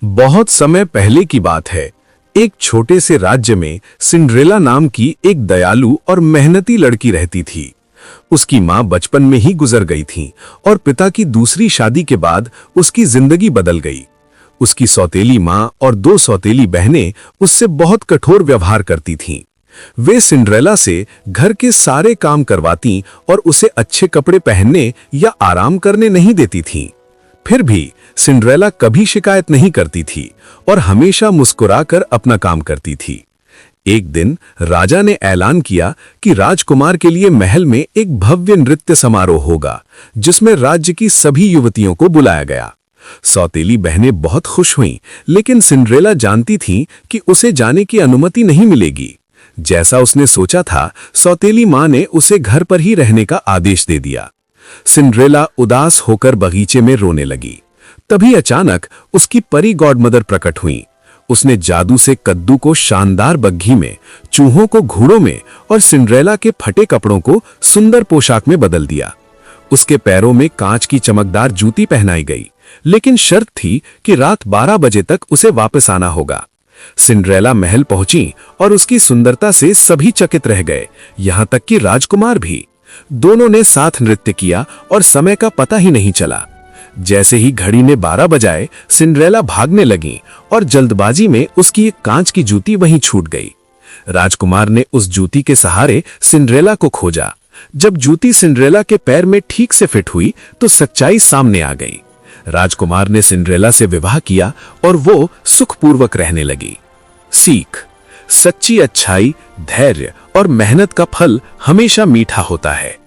बहुत समय पहले की बात है। एक छोटे से राज्य में सिंड्रेला नाम की एक दयालु और मेहनती लड़की रहती थी। उसकी मां बचपन में ही गुजर गई थी और पिता की दूसरी शादी के बाद उसकी जिंदगी बदल गई। उसकी सौतेली मां और दो सौतेली बहनें उससे बहुत कठोर व्यवहार करती थीं। वे सिंड्रेला से घर के सारे काम करवाती और उसे अच्छे कपड़े पहनने या आराम करने नहीं देती थीं। फिर भी सिंड्रेला कभी शिकायत नहीं करती थी और हमेशा मुस्कुराकर अपना काम करती थी। एक दिन राजा ने ऐलान किया कि राजकुमार के लिए महल में एक भव्य नृत्य समारोह होगा, जिसमें राज्य की सभी युवतियों को बुलाया गया। सौतेली बहनें बहुत खुश हुईं, लेकिन सिंड्रेला जानती थीं कि उसे जाने की अनुमति नहीं मिलेगी। जैसा उसने सोचा था, सौतेली मां ने उसे घर पर ही रहने का आदेश दे दिया। सिंड्रेला उदास होकर बगीचे में रोने लगी। तभी अचानक उसकी परी गॉडमदर प्रकट हुई। उसने जादू से कद्दू को शानदार बग्घी में, चूहों को घोड़ों में और सिंड्रेला के फटे कपड़ों को सुंदर पोशाक में बदल दिया। उसके पैरों में कांच की चमकदार जूती पहनाई गई, लेकिन शर्त थी कि रात 12 बजे तक उसे वापस आना होगा। सिंड्रेला महल पहुंची और उसकी सुंदरता से सभी चकित रह गए, यहां तक कि राजकुमार भी। दोनों ने साथ नृत्य किया और समय का पता ही नहीं चला। जैसे ही घड़ी ने 12 बजाए, सिंड्रेला भागने लगी और जल्दबाजी में उसकी एक कांच की जूती वहीं छूट गई। राजकुमार ने उस जूती के सहारे सिंड्रेला को खोजा। जब जूती सिंड्रेला के पैर में ठीक से फिट हुई तो सच्चाई सामने आ गई। राजकुमार ने सिंड्रेला से विवाह किया और वो सुखपूर्वक रहने लगी। सीख: सच्ची अच्छाई, धैर्य और मेहनत का फल हमेशा मीठा होता है।